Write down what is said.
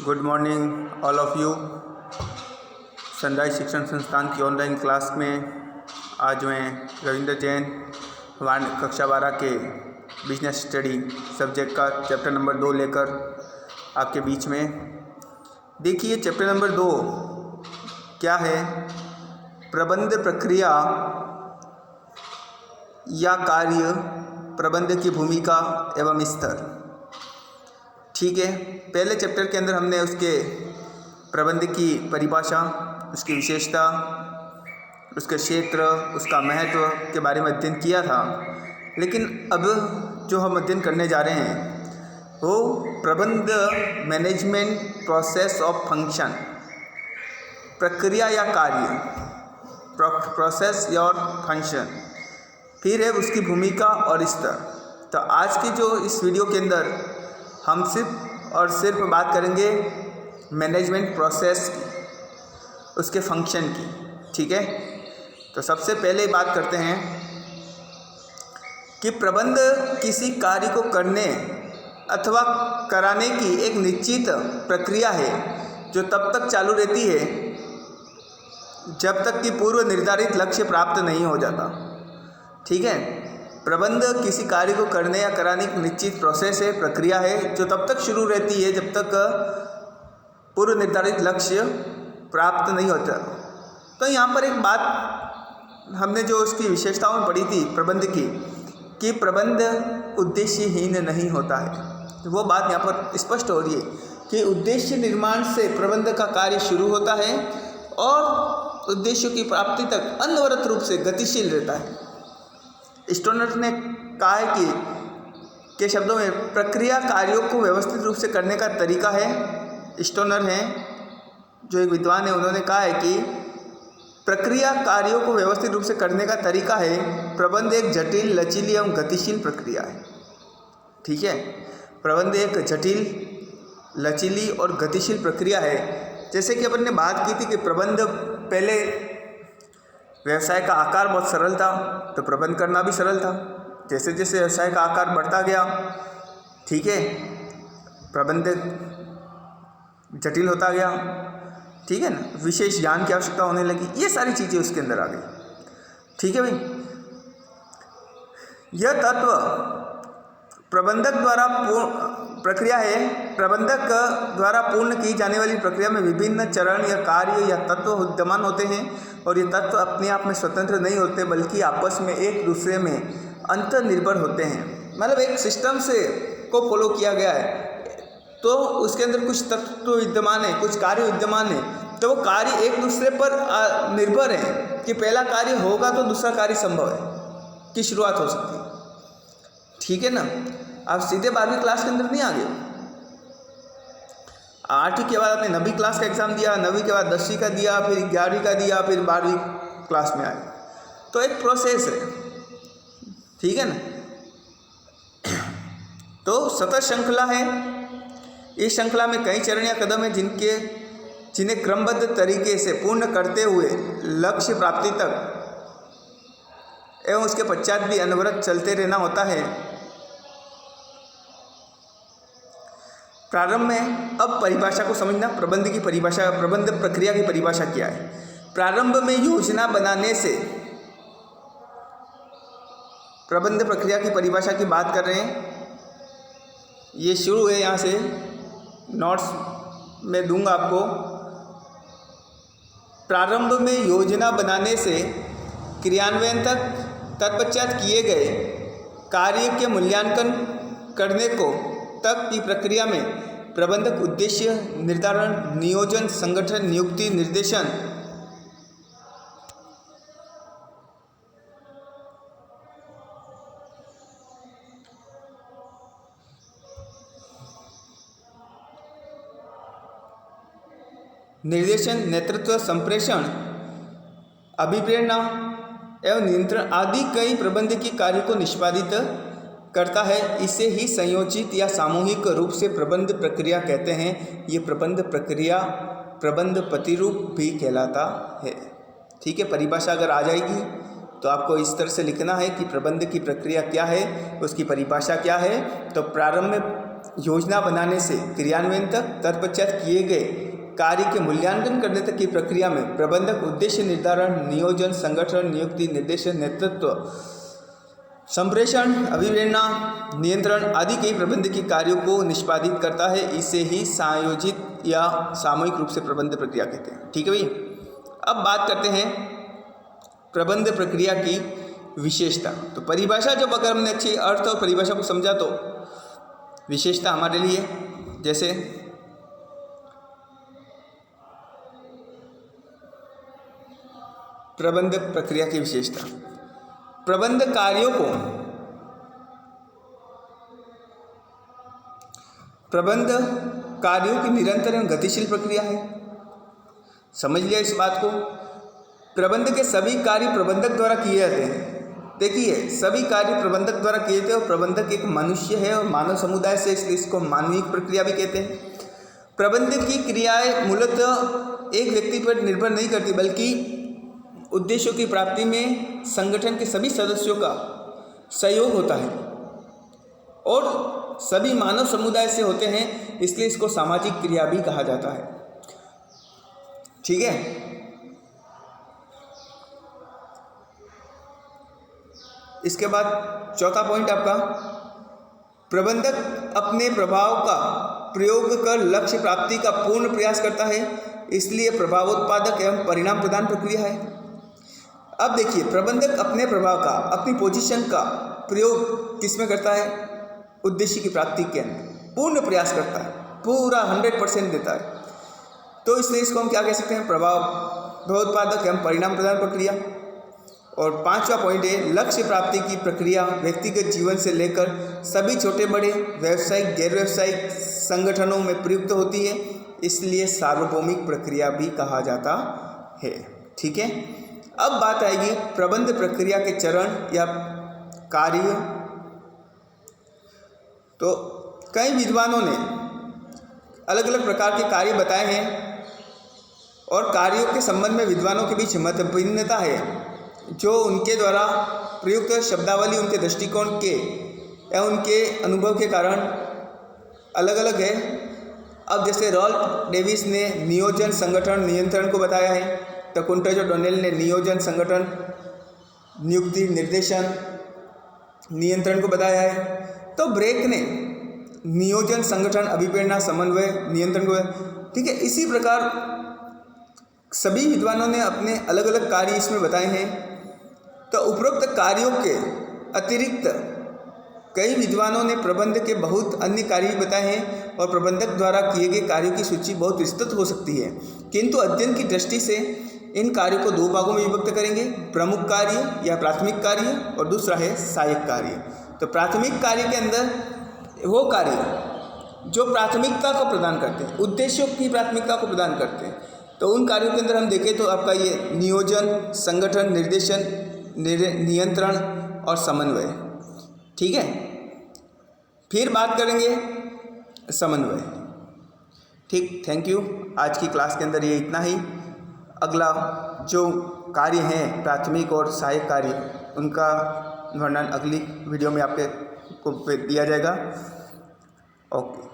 Good morning all of you. Sunrise शिक्षण संस्थान की ऑनलाइन क्लास में आज मैं रविंद्र जैन कक्षा 12 के बिजनेस स्टडी सब्जेक्ट का चैप्टर नंबर 2 लेकर आपके बीच में। देखिए चैप्टर नंबर 2 क्या है, प्रबंध प्रक्रिया या कार्य, प्रबंध की भूमिका एवं स्तर। ठीक है, पहले चैप्टर के अंदर हमने उसके प्रबंध की परिभाषा, उसकी विशेषता, उसके क्षेत्र, उसका महत्व के बारे में अध्ययन किया था। लेकिन अब जो हम अध्ययन करने जा रहे हैं वो प्रबंध मैनेजमेंट प्रोसेस ऑफ फंक्शन, प्रक्रिया या कार्य, प्रोसेस और फंक्शन, फिर है उसकी भूमिका और स्तर। तो आज की जो इस वीडियो के अंदर हम सिर्फ और सिर्फ बात करेंगे मैनेजमेंट प्रोसेस की, उसके फंक्शन की। ठीक है, तो सबसे पहले बात करते हैं कि प्रबंध किसी कार्य को करने अथवा कराने की एक निश्चित प्रक्रिया है जो तब तक चालू रहती है जब तक कि पूर्व निर्धारित लक्ष्य प्राप्त नहीं हो जाता। ठीक है, प्रबंध किसी कार्य को करने या कराने की निश्चित प्रोसेस है, प्रक्रिया है जो तब तक शुरू रहती है जब तक पूर्व निर्धारित लक्ष्य प्राप्त नहीं होता। तो यहाँ पर एक बात हमने जो उसकी विशेषताओं में पढ़ी थी प्रबंध की, कि प्रबंध उद्देश्यहीन नहीं होता है। तो वो बात यहाँ पर स्पष्ट हो रही है कि उद्देश्य निर्माण से प्रबंध का कार्य शुरू होता है और उद्देश्यों की प्राप्ति तक अनवरत रूप से गतिशील रहता है। स्टोनर ने कहा है कि शब्दों में प्रक्रिया कार्यों को व्यवस्थित रूप से करने का तरीका है। स्टोनर हैं जो एक विद्वान है, उन्होंने कहा है कि प्रक्रिया कार्यों को व्यवस्थित रूप से करने का तरीका है, प्रबंध एक जटिल, लचीली एवं गतिशील प्रक्रिया है। ठीक है, प्रबंध एक जटिल, लचीली और गतिशील प्रक्रिया है। जैसे कि अपन ने बात की थी कि प्रबंध पहले व्यवसाय का आकार बहुत सरल था तो प्रबंध करना भी सरल था। जैसे जैसे व्यवसाय का आकार बढ़ता गया, ठीक है, प्रबंध जटिल होता गया। ठीक है ना, विशेष ज्ञान की आवश्यकता होने लगी, ये सारी चीज़ें उसके अंदर आ गई। ठीक है भाई, यह तत्व प्रबंधक द्वारा प्रक्रिया है। प्रबंधक द्वारा पूर्ण की जाने वाली प्रक्रिया में विभिन्न चरण या कार्य या तत्व विद्यमान होते हैं और ये तत्व अपने आप में स्वतंत्र नहीं होते बल्कि आपस में एक दूसरे में अंतर्निर्भर होते हैं। मतलब एक सिस्टम से को फॉलो किया गया है तो उसके अंदर कुछ तत्व विद्यमान है, कुछ कार्य विद्यमान है, तो वो कार्य एक दूसरे पर निर्भर है कि पहला कार्य होगा तो दूसरा कार्य संभव है की शुरुआत हो सकती है। ठीक है ना, आप सीधे 12वीं क्लास के अंदर नहीं आ गए। 8वीं के बाद आपने 9वीं क्लास का एग्ज़ाम दिया, 9वीं के बाद 10वीं का दिया, फिर 11वीं का दिया, फिर 12वीं क्लास में आए, तो एक प्रोसेस है। ठीक है ना, तो सतत श्रृंखला है। इस श्रृंखला में कई चरण या कदम हैं जिन्हें क्रमबद्ध तरीके से पूर्ण करते हुए लक्ष्य प्राप्ति तक एवं उसके पश्चात भी अनवरत चलते रहना होता है। प्रारंभ में, अब परिभाषा को समझना, प्रबंध की परिभाषा, प्रबंध प्रक्रिया की परिभाषा क्या है। प्रारंभ में योजना बनाने से, प्रबंध प्रक्रिया की परिभाषा की बात कर रहे हैं। ये शुरू है, यहाँ से नोट्स में दूंगा आपको। प्रारंभ में योजना बनाने से क्रियान्वयन तक, तत्पश्चात किए गए कार्य के मूल्यांकन करने को तक की प्रक्रिया में प्रबंधक उद्देश्य निर्धारण, नियोजन, संगठन, नियुक्ति, निर्देशन, नेतृत्व, संप्रेषण, अभिप्रेरणा एवं नियंत्रण आदि कई प्रबंध के कार्य को निष्पादित करता है। इसे ही संयोजित या सामूहिक रूप से प्रबंध प्रक्रिया कहते हैं। ये प्रबंध प्रक्रिया प्रबंध प्रतिरूप भी कहलाता है। ठीक है, परिभाषा अगर आ जाएगी तो आपको इस तरह से लिखना है कि प्रबंध की प्रक्रिया क्या है, उसकी परिभाषा क्या है। तो प्रारंभ में योजना बनाने से क्रियान्वयन तक, तत्पश्चात किए गए कार्य के मूल्यांकन करने तक की प्रक्रिया में प्रबंधक उद्देश्य निर्धारण, नियोजन, संगठन, नियुक्ति, निर्देशन, नेतृत्व, संप्रेषण, अभिप्रेरणा, नियंत्रण आदि कई प्रबंधकीय कार्यों को निष्पादित करता है। इसे ही संयोजित या सामूहिक रूप से प्रबंध प्रक्रिया कहते हैं। ठीक है भाई। अब बात करते हैं प्रबंध प्रक्रिया की विशेषता। तो परिभाषा जब अगर हमने अच्छी अर्थ और परिभाषा को समझा तो विशेषता हमारे लिए जैसे प्रबंध प्रक्रिया की विशेषता, प्रबंध कार्यों को प्रबंध कार्यों की निरंतर एवं गतिशील प्रक्रिया है। समझ लिया इस बात को। प्रबंध के सभी कार्य प्रबंधक द्वारा किए जाते हैं। देखिए, सभी कार्य प्रबंधक द्वारा किए जाते हैं और प्रबंधक एक मनुष्य है और मानव समुदाय से, इसलिए इसको मानवीय प्रक्रिया भी कहते हैं। प्रबंध की क्रियाएं मूलतः एक व्यक्ति पर निर्भर नहीं करती, बल्कि उद्देश्यों की प्राप्ति में संगठन के सभी सदस्यों का सहयोग होता है और सभी मानव समुदाय से होते हैं, इसलिए इसको सामाजिक क्रिया भी कहा जाता है। ठीक है। इसके बाद चौथा पॉइंट आपका, प्रबंधक अपने प्रभाव का प्रयोग कर लक्ष्य प्राप्ति का पूर्ण प्रयास करता है, इसलिए प्रभावोत्पादक एवं परिणाम प्रदान प्रक्रिया है। अब देखिए, प्रबंधक अपने प्रभाव का, अपनी पोजीशन का प्रयोग किसमें करता है? उद्देश्य की प्राप्ति के अंदर पूर्ण प्रयास करता है, पूरा 100% देता है। तो इसलिए इसको हम क्या कह सकते हैं? प्रभावोत्पादक एवं परिणाम प्रदान प्रक्रिया। और पांचवा पॉइंट है, लक्ष्य प्राप्ति की प्रक्रिया व्यक्तिगत जीवन से लेकर सभी छोटे बड़े व्यावसायिक गैर व्यावसायिक संगठनों में प्रयुक्त होती है, इसलिए सार्वभौमिक प्रक्रिया भी कहा जाता है। ठीक है। अब बात आएगी प्रबंध प्रक्रिया के चरण या कार्य। तो कई विद्वानों ने अलग अलग प्रकार के कार्य बताए हैं और कार्यों के संबंध में विद्वानों के बीच मत भिन्नता है, जो उनके द्वारा प्रयुक्त शब्दावली उनके दृष्टिकोण के या उनके अनुभव के कारण अलग अलग है। अब जैसे रॉल्फ डेविस ने नियोजन, संगठन, नियंत्रण को बताया है, तो कुंटजो डोनेल ने नियोजन, संगठन, नियुक्ति, निर्देशन, नियंत्रण को बताया है। तो ब्रेक ने नियोजन, संगठन, अभिप्रेरणा, समन्वय, नियंत्रण को। ठीक है। इसी प्रकार सभी विद्वानों ने अपने अलग अलग कार्य इसमें बताए हैं। तो उपरोक्त कार्यों के अतिरिक्त कई विद्वानों ने प्रबंध के बहुत अन्य कार्य भी बताए हैं और प्रबंधक द्वारा किए गए कार्यों की सूची बहुत विस्तृत हो सकती है, किंतु अध्ययन की दृष्टि से इन कार्यों को दो भागों में विभक्त करेंगे, प्रमुख कार्य या प्राथमिक कार्य और दूसरा है सहायक कार्य। तो प्राथमिक कार्य के अंदर वो कार्य जो प्राथमिकता को प्रदान करते हैं, उद्देश्यों की प्राथमिकता को प्रदान करते हैं। तो उन कार्यों के अंदर हम देखें तो आपका ये नियोजन, संगठन, निर्देशन, नियंत्रण और समन्वय। ठीक है। फिर बात करेंगे समन्वय। ठीक, थैंक यू। आज की क्लास के अंदर ये इतना ही। अगला जो कार्य हैं प्राथमिक और सहायक कार्य, उनका वर्णन अगली वीडियो में आपके को दिया जाएगा। ओके।